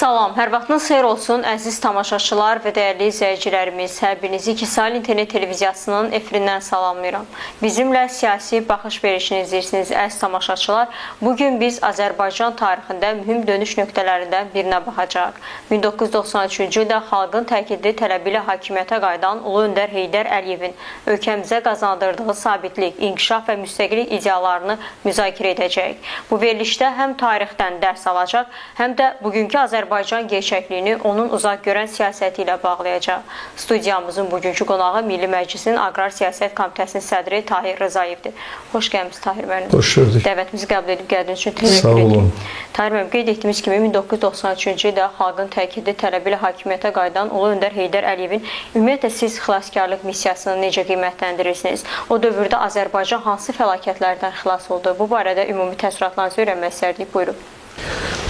Salam, hər vaxtınız xeyir olsun əziz tamaşaçılar və dəyərli izləyicilərimiz. Hər birinizi İkisayıl İnternet Televiziyasının efirindən salamlayıram. Bizimlə siyasi baxış verişini izləyirsiniz əziz tamaşaçılar. Bugün biz Azərbaycan tarixində mühüm dönüş nöqtələrindən birinə baxacaq. 1993-cü ildə xalqın təkidi tələbi ilə hakimiyyətə qayıdan Ulu Öndər Heydər Əliyevin ölkəmizə qazandırdığı sabitlik, inkişaf və müstəqillik ideallarını müzakirə edəcək. Bu verilişdə həm tarixdən dərs alacaq, həm də bugünkü Azərbaycan gerçəkliyini onun uzaq görən siyasəti ilə bağlayacaq. Studiyamızın bugünkü qonağı Milli Məclisin Aqrar Siyasət Komitəsinin sədri Tahir Rızayevdir. Xoş gəlmişsiniz Tahir müəllim. Xoş gördük. Dəvətimizi qəbul edib gəldiyiniz üçün təşəkkür Sağ olun. edirəm. Tahir müəllim, qeyd etdiyimiz kimi 1993-cü ildə xalqın təkidi tələbi ilə hakimiyyətə qayıdan Ulu Öndər Heydər Əliyevin ümumiyyətlə siz xilaskarlıq missiyasını necə qiymətləndirirsiniz? O dövrdə Azərbaycan hansı fəlakətlərdən xilas oldu? Bu barədə ümumi təəssüratlarınızı öyrənmək istərdik. Buyurun.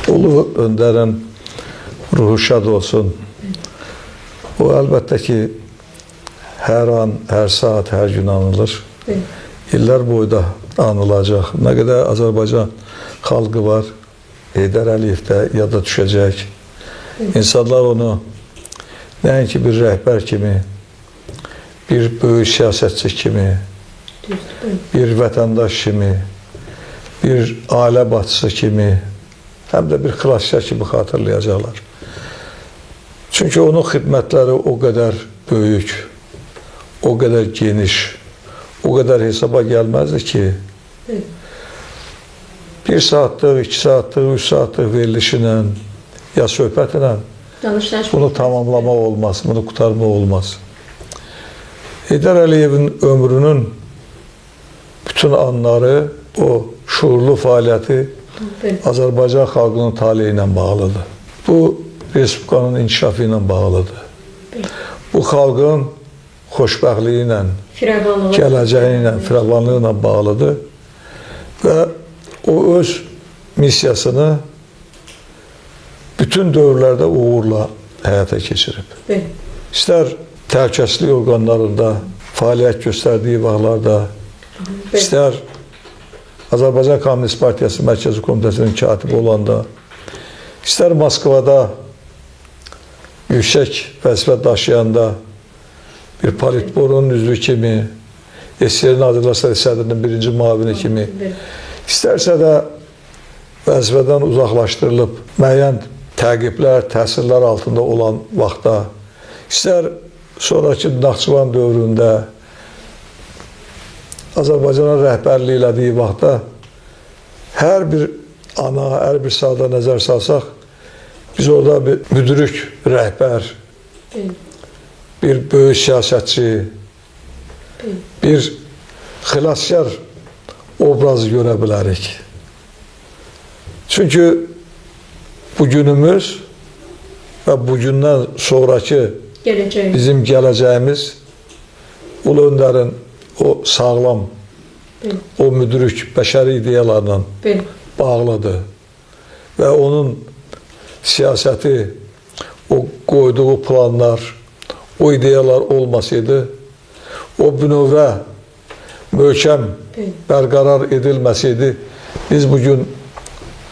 Ulu Öndərin ruhu şad olsun. O əlbəttə ki, hər an, hər saat, hər gün anılır. İllər boyu da anılacaq. Nə qədər Azərbaycan xalqı var, Heydər Əliyev də yada düşəcək. İnsanlar onu nəinki bir rəhbər kimi, bir böyük siyasətçi kimi, bir vətəndaş kimi, bir ailə başçısı kimi, həm də bir xilaskar kimi xatırlayacaqlar. Çünki onun xidmətləri o qədər böyük, o qədər geniş, o qədər hesaba gəlməzdir ki, bir saatlıq, 2 saatlıq, 3 saatlıq verilişinə, ya söhbətlə bunu tamamlamaq olmaz, bunu qutarmaq olmaz. Heydər Əliyevin ömrünün bütün anları, o şuurlu fəaliyyəti Azərbaycan xalqının taleyi ilə bağlıdır. Bu, Respublikanın inkişafı ilə bağlıdır. Bu, xalqın xoşbəxtliyi ilə, gələcəyi ilə, firavanlığı ilə bağlıdır. Və o öz missiyasını bütün dövrlərdə uğurla həyata keçirib. İstər təhlükəsizlik orqanlarında fəaliyyət göstərdiyi vaxtlarda, istər Azərbaycan Kommunist Partiyası Mərkəzi Komitəsinin katibi olanda, istər Moskvada yüksək vəzifə daşıyanda bir politborunun üzvü kimi, SSR Nazirlər Sovet sədrinin birinci müavini kimi, istərsə də vəzifədən uzaqlaşdırılıb müəyyən təqiblər, təsirlər altında olan vaxtda, istər sonraki Naxçıvan dövründə Azərbaycana rəhbərlik elədiyi vaxtda hər bir ana, hər bir sahada nəzər salsaq, biz orada bir müdrik rəhbər, bir böyük siyasətçi, bir xilaskar obrazı görə bilərik. Çünki bugünümüz və bugündən sonraki bizim gələcəyimiz Ulu Öndərin o sağlam, o müdrik bəşəri ideyalarla bağlıdır. Və onun siyasəti, o qoyduğu planlar, o ideyalar olmasaydı, o bünövrə möhkəm bərqərar edilməsəydi, biz bugün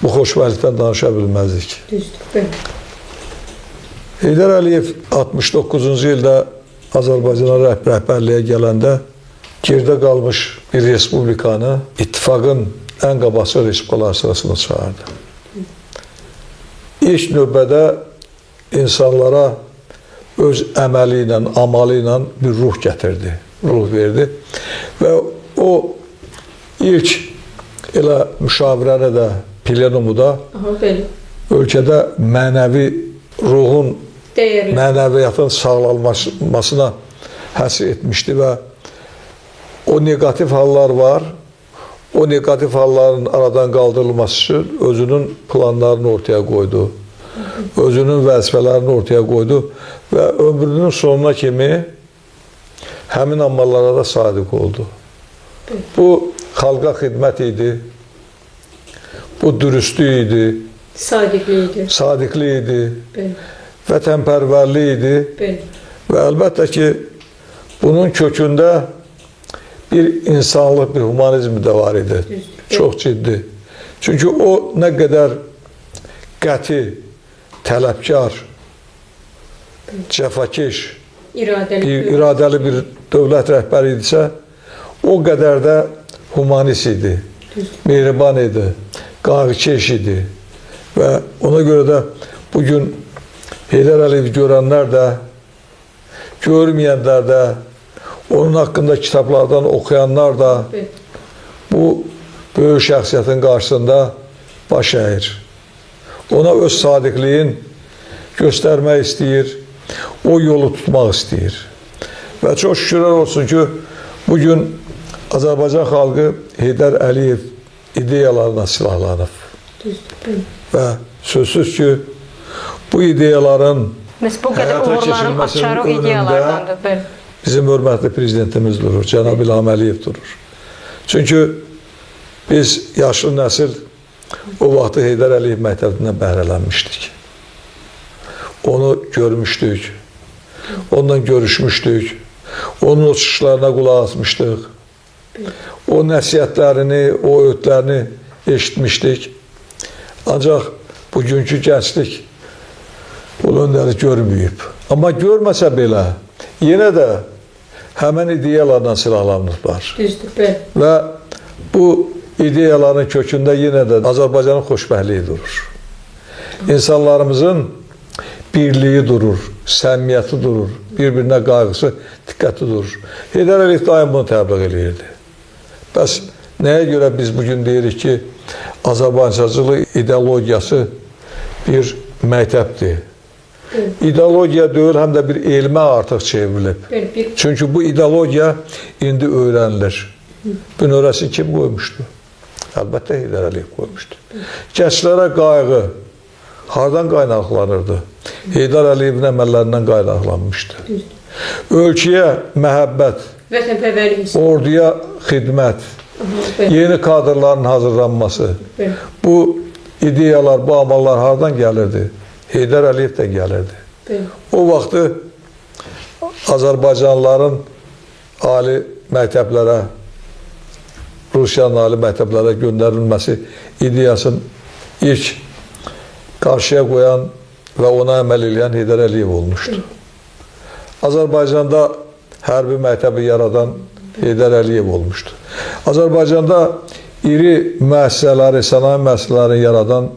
bu xoşbəxtlikdən danışa bilməzdik. Heydər Əliyev 69-cu ildə Azərbaycana rəhbərliyə gələndə gerdə qalmış bir respublikanı ittifaqın ən qabaqcıl respublikalar sırasına çağırdı. İlk növbədə insanlara öz əməli ilə, amalı ilə bir ruh gətirdi, ruh verdi. Və o ilk elə müşavirəni də, plenumu da ölkədə mənəvi ruhun, mənəviyyatın sağlanmasına həsr etmişdi və o negativ hallar var, o negativ halların aradan qaldırılması üçün özünün planlarını ortaya qoydu, özünün vəzifələrini ortaya qoydu və ömrünün sonuna kimi həmin amallara da sadiq oldu. Bu, xalqa xidmət idi, bu, dürüstlük idi, sadiqlik idi, vətənpərvərlik idi və əlbəttə ki, bunun kökündə bir insanlıq, bir humanizm də var idi. Çox ciddi. Çünki o nə qədər qəti, tələbkar, cəfakeş, İradəli bir dövlət rəhbəri idisə, o qədər də humanist idi, mehriban idi, qayğıkeş idi. Və ona görə də bugün Heydər Əliyevi görənlər də, görməyənlər də, onun haqqında kitablardan oxuyanlar da bu böyük şəxsiyyətin qarşısında baş əyir. Ona öz sadiqliyin göstərmək istəyir, o yolu tutmaq istəyir. Və çox şükürlər olsun ki, bugün Azərbaycan xalqı Heydər Əliyev ideyalarına silahlanıb. Və sözsüz ki, bu ideyaların həyata keçirilməsinin önündə bizim hörmətli prezidentimiz durur, Cənab İlham Əliyev durur. Çünki biz yaşlı nəsil o vaxtı Heydər Əliyev məktəbindən bəhrələnmişdik. Onu görmüşdük, onunla görüşmüşdük, onun o çıxışlarına qulaq asmışdıq, o nəsihətlərini, o öğütlərini eşitmişdik. Ancaq bugünkü gənclik bu öndəri görməyib. Amma görməsə belə, yenə də həmən ideyalarla silahlanıblar. Və bu ideyaların kökündə yenə də Azərbaycanın xoşbəxtliyi durur. İnsanlarımızın birliyi durur, səmimiyyəti durur, bir-birinə qayğısı, diqqəti durur. Heydər Əliyev daim bunu təbliğ edirdi. Bəs nəyə görə biz bugün deyirik ki, Azərbaycancılıq ideologiyası bir məktəbdir. İdeologiya deyil, həm də bir elmə artıq çevrilib. Çünki bu ideologiya indi öyrənilir. Bu növrəsini kim qoymuşdu? Əlbəttə Heydər Əliyev qoymuşdu. Gənclərə qayğı hardan qaynaqlanırdı? Heydər Əliyevin əməllərindən qaynaqlanmışdı. Ölkəyə məhəbbət, orduya xidmət, yeni kadrların hazırlanması, bu ideyalar, bu amallar hardan gəlirdi? Heydər Əliyevdən gəlirdi. O vaxtı Azərbaycanlıların ali məktəblərə, Rusiyanın ali məktəblərə göndərilməsi ideyasını ilk qarşıya qoyan və ona əməl edən Heydər Əliyev olmuşdu. Azərbaycanda hərbi məktəbi yaradan Heydər Əliyev olmuşdu. Azərbaycanda iri müəssisələri, sənaye müəssisələrini yaradan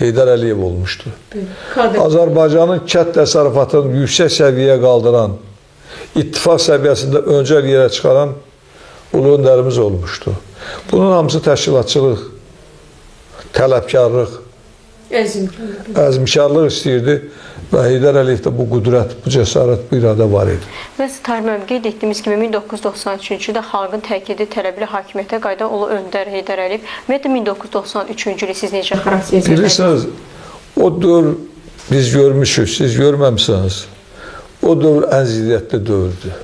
Heydər Əliyev olmuşdu. Azərbaycanın kənd təsərrüfatını yüksək səviyyəyə qaldıran, ittifaq səviyyəsində öncəl yerə çıxaran ulu öndərimiz olmuşdu. Bunun hamısı təşkilatçılıq, tələbkarlıq, əzmkarlıq istəyirdi və Heydər Əliyevdə bu qüdrət, bu cəsarət, bu iradə var idi. Və Tahir müəllim, qeyd etdiyimiz kimi 1993-cü ildə xalqın təkidi tələbli hakimiyyətə qayıdan ulu öndər Heydər Əliyev və 1993-cü ili siz necə xarakterizləyirsiniz? Bilirsiniz, o dövr biz görmüşük, siz görməmisiniz. O dövr ən ziddiyyətli dövrdür.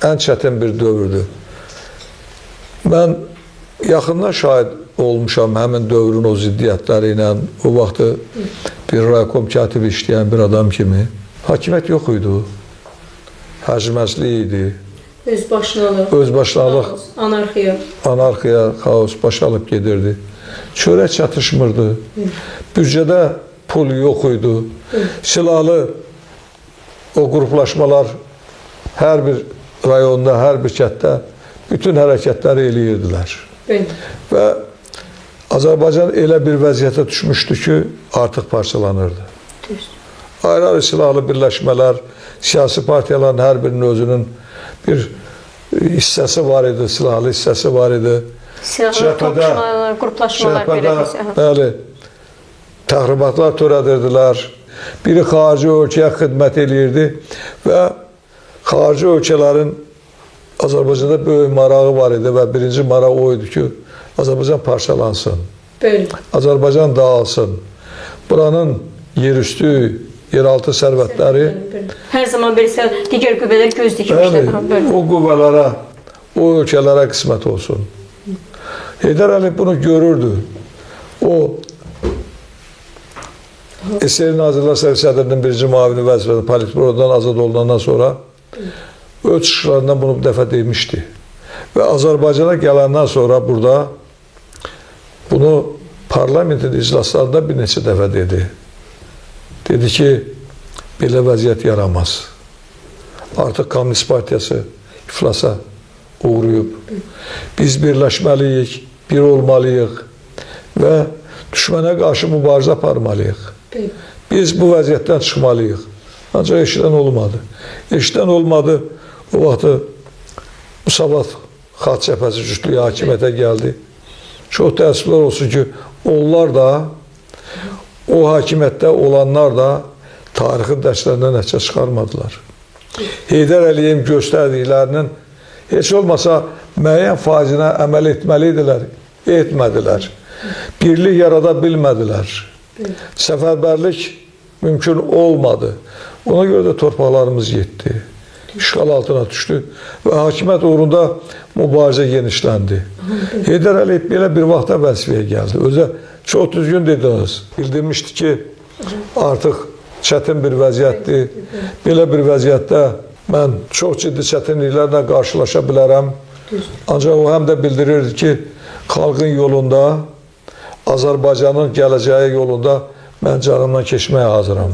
Ən çətin bir dövrdür. Mən yaxından şahid olmuşam həmin dövrün o ziddiyyətləri ilə, o vaxtı bir raykom katibi işləyən bir adam kimi. Hakimiyyət yox idi. Həcməzlik idi. Özbaşınalıq, anarxiya, xaos baş alıb gedirdi. Çörək çatışmırdı. Büdcədə pul yox idi. Silahlı o qruplaşmalar hər bir rayonda, hər bir kənddə bütün hərəkətləri eləyirdilər. Və Azərbaycan elə bir vəziyyətə düşmüşdü ki, artıq parçalanırdı. Ayrı-ayrı silahlı birləşmələr, siyasi partiyaların hər birinin özünün bir hissəsi var idi, silahlı hissəsi var idi. Silahlı toqquşmalar, qruplaşmalar belə. Bəli, təxribatlar törədirdilər. Biri xarici ölkəyə xidmət edirdi və xarici ölkələrin Azərbaycanda böyük marağı var idi və birinci maraq o idi ki, Azərbaycan parçalansın, Azərbaycan dağılsın. Buranın yerüstü, yeraltı sərvətləri hər zaman belə digər qüvvələr göz dikmişdir. O qüvvələrə, o ölkələrə qismət olsun. Heydər Əliyev bunu görürdü. O SSR Nazirlər Səhvi Sədrinin birinci müavini vəzifəsində Politburodan azad olunandan sonra öz çıxışlarından bunu bir dəfə demişdi. Və Azərbaycana gələndən sonra burada bunu parlamentin iclaslarında bir neçə dəfə dedi. Dedi ki, belə vəziyyət yaramaz. Artıq Komünist Partiyası iflasa uğrayıb. Biz birləşməliyik, bir olmalıyıq və düşmənə qarşı mübarizə aparmalıyıq. Biz bu vəziyyətdən çıxmalıyıq. Ancaq eşidən olmadı. Eşidən olmadı, o vaxtı Musavat Xalq Cəbhəsi Cütlüyü hakimiyyətə gəldi. Çox təəssüflər olsun ki, onlar da, o hakimiyyətdə olanlar da tarixin dərslərindən nəticə çıxarmadılar. Heydər Əliyevin göstərdiklərinin heç olmasa müəyyən faizinə əməl etməliydilər, etmədilər. Birlik yarada bilmədilər. Səfərbərlik mümkün olmadı. Ona görə də torpaqlarımız getdi. İşğal altına düşdü və hakimiyyət uğrunda mübarizə genişləndi. Heydər Əliyev belə bir vaxtda vəzifəyə gəldi. Özə çox düzgün dediniz. Bildirmişdi ki, artıq çətin bir vəziyyətdir. Belə bir vəziyyətdə mən çox ciddi çətinliklərlə qarşılaşa bilərəm. Ancaq o həm də bildirirdi ki, xalqın yolunda, Azərbaycanın gələcəyi yolunda mən canımdan keçməyə hazıram.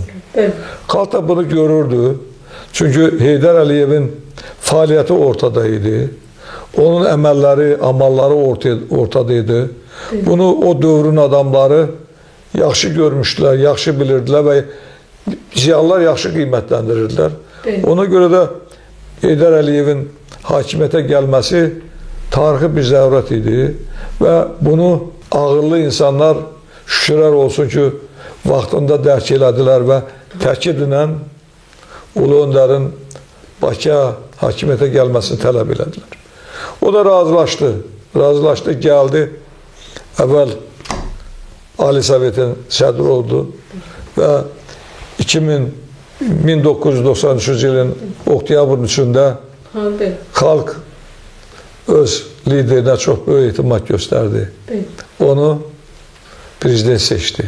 Xalq da bunu görürdü. Çünki Heydər Əliyevin fəaliyyəti ortada idi. Onun əməlləri, amalları ortada idi. Bunu o dövrün adamları yaxşı görmüşdülər, yaxşı bilirdilər və ziyalılar yaxşı qiymətləndirirdilər. Ona görə də Heydər Əliyevin hakimiyyətə gəlməsi tarixi bir zərurət idi və bunu ağıllı insanlar şükürlər olsun ki, vaxtında dərk elədilər və təkidlə Ulu Öndərin Bakıya hakimiyyətə gəlməsini tələb elədilər. O da razılaşdı, gəldi. Əvvəl Ali Sovetin sədri oldu və 1993-cü ilin oktyabrın 3-də xalq öz liderinə çox böyük etimad göstərdi. Onu prezident seçdi.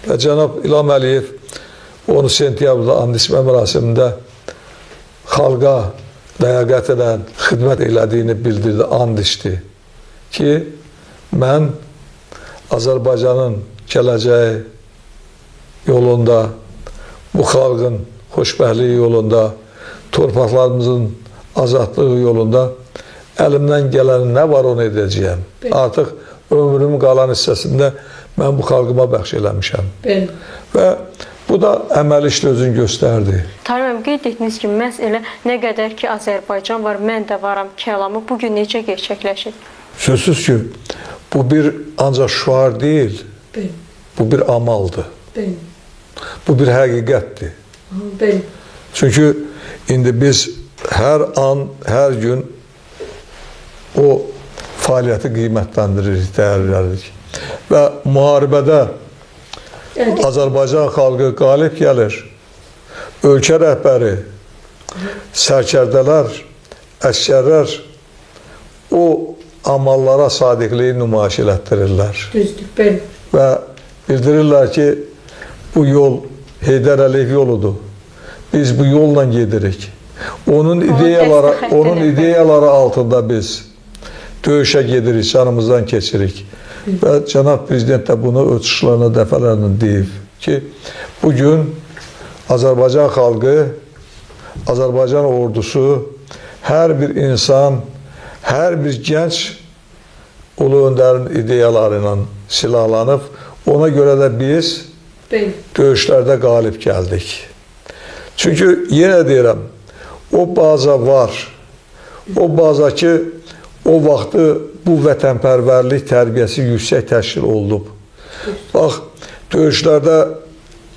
Və cənab İlham Əliyev onu sentyabrda and içmə mərasimində xalqa ləyaqət edən xidmət elədiyini bildirdi, and içdi ki, mən Azərbaycanın gələcəyi yolunda, bu xalqın xoşbəxtliyi yolunda, torpaqlarımızın azadlığı yolunda əlimdən gələn nə var onu edəcəyəm. Artıq ömrümün qalan hissəsində mən bu xalqıma bəxş eləmişəm. Və bu da əməli işlə özünü göstərdi. Tarım qeyd etdiniz ki, məhz elə nə qədər ki Azərbaycan var, mən də varam kəlamı bugün necə gerçəkləşir? Sözsüz ki, bu bir ancaq şüar deyil, bu bir amaldır. Bu bir həqiqətdir. Çünki indi biz hər an, hər gün o fəaliyyəti qiymətləndiririk, dəyərləririk. Və müharibədə Azərbaycan xalqı qalib gəlir. Ölkə rəhbəri, sərkərdələr, əskərlər o amallara sadiqliyi nümayiş elətdirirlər. Və bildirirlər ki, bu yol Heydər Əliyev yoludur. Biz bu yolla gedirik. Onun ideyaları altında biz döyüşə gedirik, canımızdan keçirik. Və cənab prezident də bunu öz çıxışlarına dəfələrlə deyib ki, bugün Azərbaycan xalqı, Azərbaycan ordusu, hər bir insan, hər bir gənc Ulu Öndərin ideyaları ilə silahlanıb, ona görə də biz döyüşlərdə qalib gəldik. Çünki yenə deyirəm, o baza var, o baza ki, o vaxtı bu vətənpərvərlik tərbiyəsi yüksək təşkil olunub. Bax, döyüşlərdə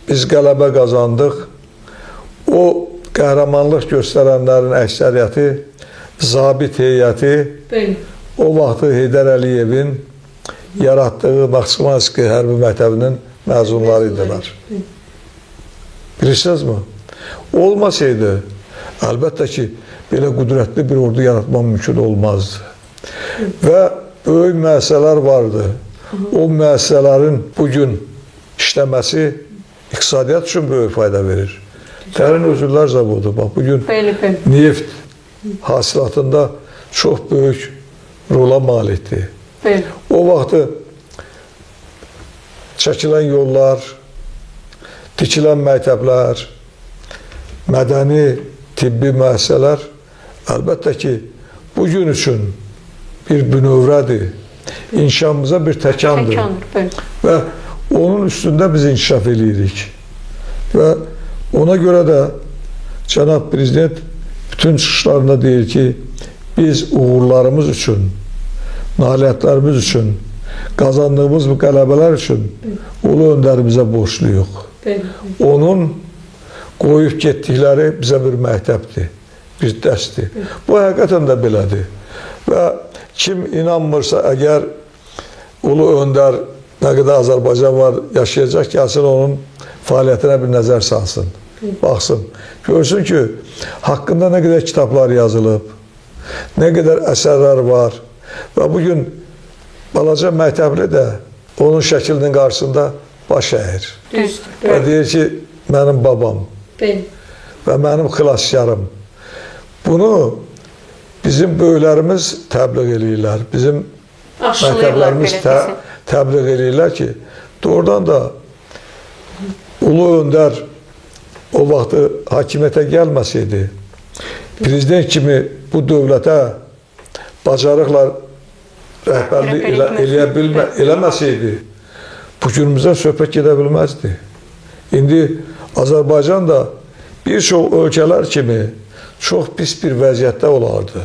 biz qələbə qazandıq. O qəhrəmanlıq göstərənlərin əksəriyyəti, zabit heyəti o vaxtı Heydər Əliyevin yaratdığı Maksimaliski hərbi məktəbinin məzunları idilər. Bilirsiniz mi? Olmasaydı, əlbəttə ki, belə qüdrətli bir ordu yaratmaq mümkün olmazdı. Və böyük müəssisələr vardı. O müəssisələrin bugün işləməsi iqtisadiyyat üçün böyük fayda verir. Dərin Özürlər zavodu, bax, bugün neft hasilatında çox böyük rola malikdir. O vaxtı çəkilən yollar, tikilən məktəblər, mədəni, tibbi müəssisələr əlbəttə ki, bugün üçün bir bünövrədir, inşamıza bir təkandır və onun üstündə biz inkişaf edirik və ona görə də Cənab Prezident bütün çıxışlarında deyir ki, biz uğurlarımız üçün, nailiyyətlərimiz üçün, qazandığımız bu qələbələr üçün ulu öndərimizə borçluyuq. Onun qoyub getdikləri bizə bir məktəbdir, bir dərsdir. Bu həqiqətən də belədir. Və kim inanmırsa, əgər ulu öndər nə qədər Azərbaycan var, yaşayacaq, gəlsin onun fəaliyyətinə bir nəzər salsın, baxsın. Görsün ki, haqqında nə qədər kitablar yazılıb, nə qədər əsərlər var və bugün balaca məktəbli də onun şəklinin qarşısında baş əyir. Və deyir ki, mənim babam və mənim xilaskarım. Bunu bizim böyüklərimiz təbliğ edirlər, bizim məktəblərimiz təbliğ edirlər ki, doğrudan da ulu öndər o vaxtı hakimiyyətə gəlməsəydi, prezident kimi bu dövlətə bacarıqla rəhbərlik eləməsəydi, bugünümüzdən söhbət gedə bilməzdi. İndi Azərbaycan da bir çox ölkələr kimi çox pis bir vəziyyətdə olardı.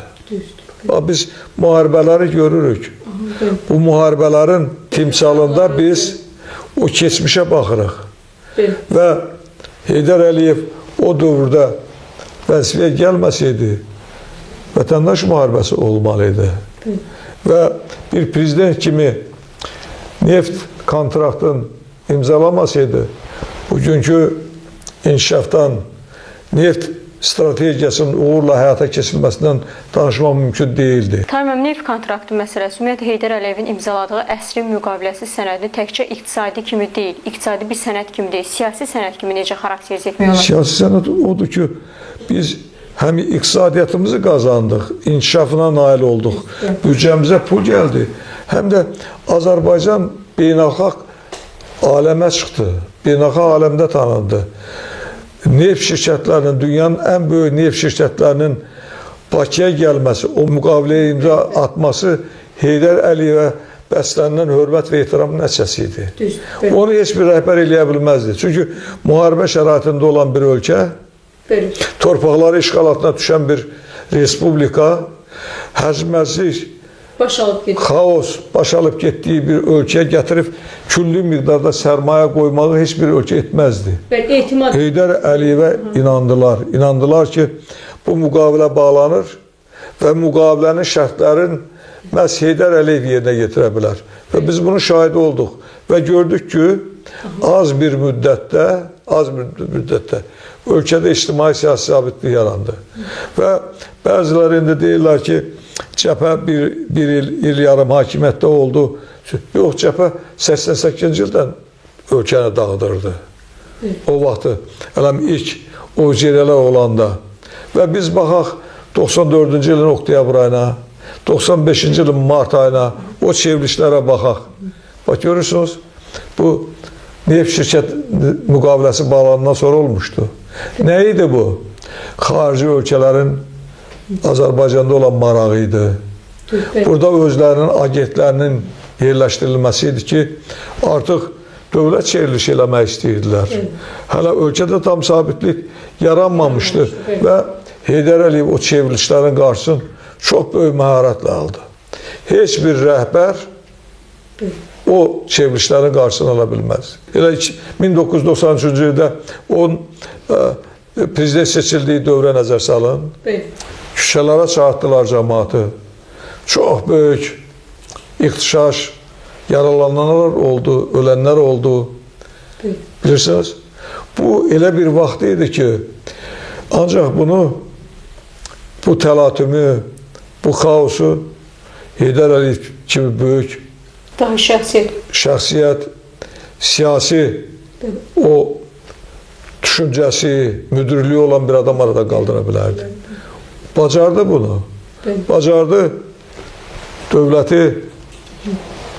Biz müharibələri görürük. Bu müharibələrin timsalında biz o keçmişə baxırıq. Və Heydər Əliyev o dövrdə vəzifəyə gəlməsəydi, vətəndaş müharibəsi olmalıydı. Və bir prezident kimi neft kontraktın imzalamasaydı, bugünkü inkişafdan, neft strategiyasının uğurla həyata keçirilməsindən danışmaq mümkün deyildi. Tamam, neft kontraktı məsələsi ümumiyyətlə Heydər Əliyevin imzaladığı əsrin müqaviləsi sənədini təkcə iqtisadi kimi deyil, iqtisadi bir sənəd kimi deyil, siyasi sənəd kimi necə xarakterizə etmək olar? Siyasi sənəd odur ki, biz həm iqtisadiyyatımızı qazandıq, inkişafına nail olduq, büdcəmizə pul gəldi, həm də Azərbaycan beynəlxalq aləmə çıxdı, beynəlxalq aləmdə tanındı. Neft şirkətlərinin, dünyanın ən böyük neft şirkətlərinin Bakıya gəlməsi, o müqaviləyə imza atması Heydər Əliyevə bəslənilən hörmət və ehtiram nəticəsi idi. Onu heç bir rəhbər eləyə bilməzdi. Çünki müharibə şəraitində olan bir ölkə, torpaqları işğal altına düşən bir respublika, həcməzlik, xaos başalıb getdiyi bir ölkəyə gətirib küllü miqdarda sərmayə qoymağı heç bir ölkə etməzdi. Heydər Əliyevə inandılar. İnandılar ki, bu müqavilə bağlanır və müqavilənin şərtlərin məhz Heydər Əliyev yerinə getirə bilər. Və biz bunun şahidi olduq və gördük ki, az bir müddətdə ölkədə ictimai-siyasi sabitlik yarandı. Və bəziləri indi deyirlər ki, cəbhə bir il yarım hakimiyyətdə oldu. Yox, cəbhə 88-ci ildən ölkəni dağıdırdı. O vaxtı, ilk o cerələr olanda. Və biz baxaq 94-cü ilin oktyabr ayına, 95-ci ilin mart ayına, o çevrilişlərə baxaq. Bax, görürsünüz, bu neft şirkət müqaviləsi bağlanandan sonra olmuşdu. Nə idi bu? Xarici ölkələrin Azərbaycanda olan marağı idi. Burada özlərinin agentlərinin yerləşdirilməsi idi ki, artıq dövlət çevrilişi eləmək istəyirdilər. Hələ ölkədə tam sabitlik yaranmamışdı və Heydər Əliyev o çevrilişlərin qarşısını çox böyük məharətlə aldı. Heç bir rəhbər o çevrilişlərin qarşısını ala bilməz. Elə 1993-cü ildə onun prezident seçildiyi dövrə nəzər salın. Küçələrə çağırtdılar cəmaatı. Çox böyük ixtişaş, yaralananlar oldu, ölənlər oldu. Bilirsiniz, bu elə bir vaxt idi ki, ancaq bunu, bu təlatümü, bu xaosu Heydər Əliyev kimi böyük şəxsiyyət, siyasi o düşüncəsi, müdürlüyü olan bir adam arada qaldıra bilərdi. Bacardı bunu. Bacardı dövləti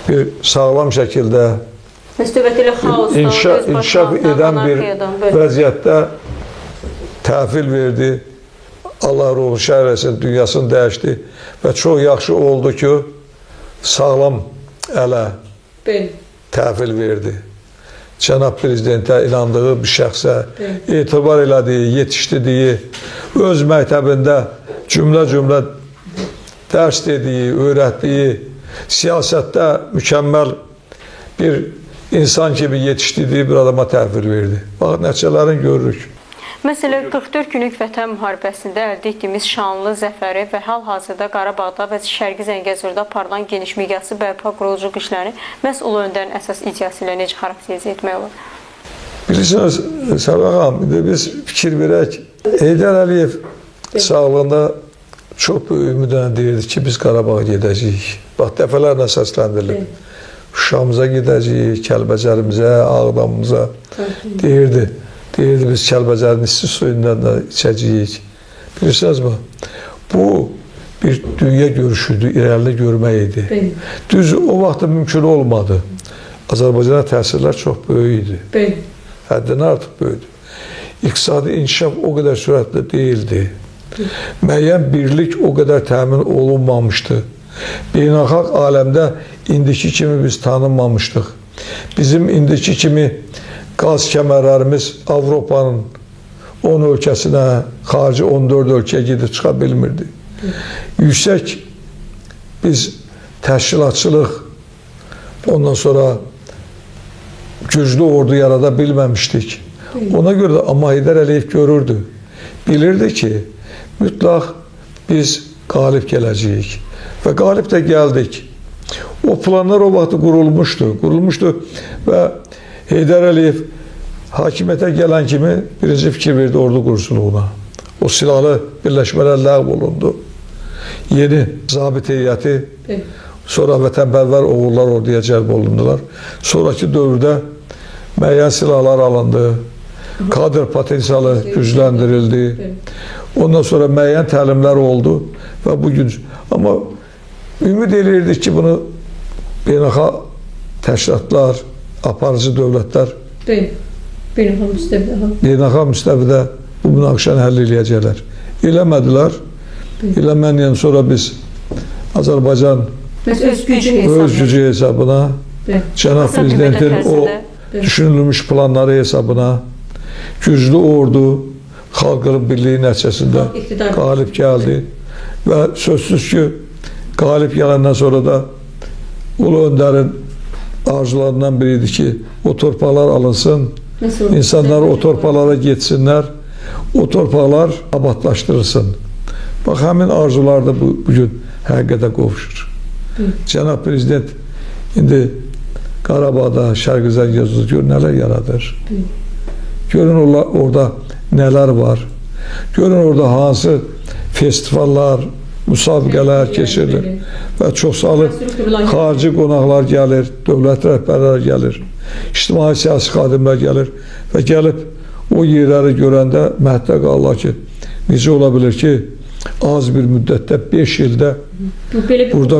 bir sağlam şəkildə Müstəbət elə xaosdan, inkişaf edən bir vəziyyətdə təhvil verdi. Allah ruhu şərh etsin, dünyasını dəyişdi və çox yaxşı oldu ki, sağlam ələ təhvil verdi. Cənab Prezidentə inandığı bir şəxsə etibar elədiyi, yetişdirdiyi, öz məktəbində cümlə dərs dediyi, öyrətdiyi, siyasətdə mükəmməl bir insan kimi yetişdirdiyi bir adama təhvil verdi. Bax, nəticələrini görürük. Məsələn, 44 günlük vətən müharibəsində əldə etdiyimiz şanlı zəfəri və hal-hazırda Qarabağda və Şərqi Zəngəzurda aparılan geniş miqyaslı bərpa quruculuq işlərini məhz Ulu Öndərin əsas ideyası ilə necə xarakterizə etmək olar? Bilirsiniz, Səbah xanım, biz fikir verək. Heydər Əliyev sağlığında çox böyük ümidlə deyirdi ki, biz Qarabağa gedəcəyik. Bax, dəfələrlə səsləndirilib. Şuşamıza gedəcəyik, Kəlbəcərimizə, Ağdamımıza deyirdi. Deyirdi, biz Kəlbəcərin isti suyundan da içəcəyik. Bilirsiniz mi? Bu bir dünya görüşüdür, irəli görmək idi. Düz o vaxtda mümkün olmadı. Azərbaycana təsirlər çox böyük idi. Həddindən artıq böyükdür. İqtisadi inkişaf o qədər sürətli deyildi. Müəyyən birlik o qədər təmin olunmamışdı. Beynəlxalq aləmdə indiki kimi biz tanınmamışdıq. Bizim indiki kimi qaz kəmərlərimiz Avropanın 10 ölkəsinə, xarici 14 ölkəyə gedib çıxa bilmirdi. Yüksək biz təşkilatçılıq, ondan sonra güclü ordu yarada bilməmişdik. Ona görə də amma Heydər Əliyev görürdü. Bilirdi ki, mütləq biz qalib gələcəyik. Və qalib də gəldik. O planlar o vaxt qurulmuşdu və Heydər Əliyev hakimiyyətə gələn kimi birinci fikir verdi ordu quruculuğuna. O silahlı birləşmələr ləğv olundu. Yeni zabit heyəti, sonra vətənpərvər oğullar orduya cəlb olundular. Sonraki dövrdə müəyyən silahlar alındı, kadr potensialı gücləndirildi. Ondan sonra müəyyən təlimlər oldu və bugün, amma ümid edirdik ki, bunu beynəlxalq təşkilatlar, aparıcı dövlətlər beynəlxalq müstəvidə bu münaqişəni həll eləyəcəklər. Eləmədilər. Eləməyəndən sonra biz Azərbaycan öz gücü hesabına, Cənab Prezidentin o düşünülmüş planları hesabına güclü ordu xalqın birliyi nəticəsində qalib gəldi və sözsüz ki, qalib gələndən sonra da Ulu Öndərin arzularından biridir ki, o torpaqlar alınsın, insanlar o torpaqlara getsinlər, o torpaqlar abadlaşdırılsın. Bax, həmin arzular da bugün həqiqətə qovuşur. Cənab Prezident indi Qarabağda, Şərqi Zəngəzurda gör nələr yaradır. Görün orada nələr var. Görün orada hansı festivallar, müsabiqələr keçirilir və çoxsaylı xarici qonaqlar gəlir, dövlət rəhbərləri gəlir, ictimai siyasi xadimlər gəlir və gəlib o yerləri görəndə məhətdə qalırlar ki, necə ola bilir ki, az bir müddətdə 5 ildə burada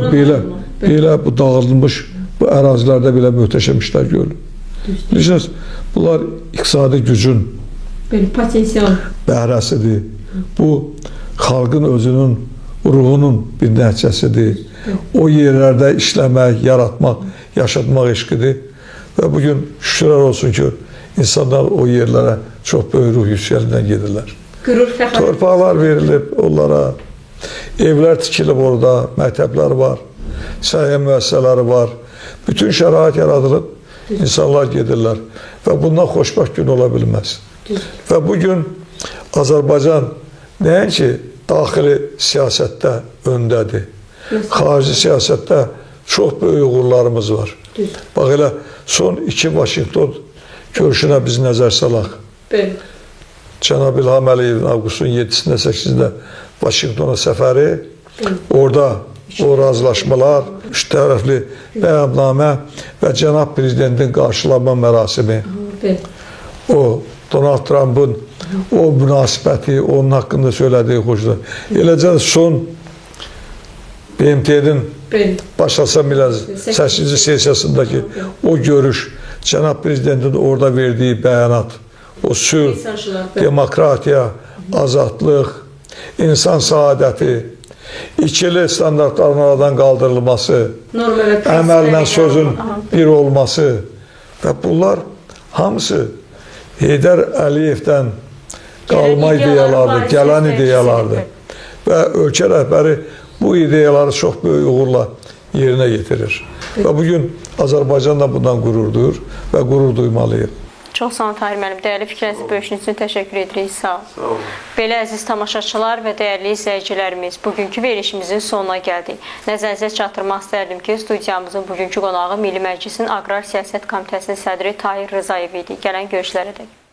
belə bu dağılmış bu ərazilərdə belə möhtəşəm işlər görülür. Bilirsiniz, bunlar iqtisadi gücün bəhrəsidir. Bu, xalqın özünün ruhunun bir nəticəsidir. O yerlərdə işləmək, yaratmaq, yaşatmaq eşqidir. Və bugün şükürlər olsun ki, insanlar o yerlərə çox böyük ruh yüksəlindən gedirlər. Torpaqlar verilib onlara, evlər tikilib orada, məktəblər var, səhiyyə müəssisələri var. Bütün şərait yaradılıb, insanlar gedirlər və bundan xoşbəxt gün ola bilməz. Və bugün Azərbaycan nəinki daxili siyasətdə öndədir, xarici siyasətdə çox böyük uğurlarımız var. Bax, elə son 2 Vaşinqton görüşünə biz nəzər salaq. Cənab İlham Əliyevin avqustun 7-sində, 8-də Vaşinqtona səfəri, orada o razılaşmalar, üç tərəfli bəyannamə və Cənab Prezidentin qarşılanma mərasimi, o Donald Trump'ın o münasibəti, onun haqqında söylədiyi xoşlar. Eləcə son BMT-nin başlasam 8-ci sessiyasındakı o görüş, Cənab Prezidentin orada verdiyi bəyanat, o sülh, Mesajlar. demokratiya, azadlıq, insan saadəti, ikili standartların aradan qaldırılması, Norma və əməllə prensiplərə sözün Aha. bir olması və bunlar hamısı Heydər Əliyevdən qalma Gələn ideyalardır, ideyaların gələn varisləridir. ideyalardır. Və ölkə rəhbəri bu ideyaları çox böyük uğurla yerinə yetirir. Və bugün Azərbaycan da bundan qürur duyur və qürur duymalıyıq. Çox sağ olun Tahir müəllim. Dəyərli fikrinizi bölüşdüyünüz üçün təşəkkür edirik. Sağ olun. Sağ olun. Belə əziz tamaşaçılar və dəyərli izləyicilərimiz, bugünkü verilişimizin sonuna gəldik. Nəzərinizə çatdırmaq istərdim ki, studiyamızın bugünkü qonağı Milli Məclisin Aqrar Siyasət Komitəsinin sədri Tahir Rzayev idi. Gələn görüşlərə dək.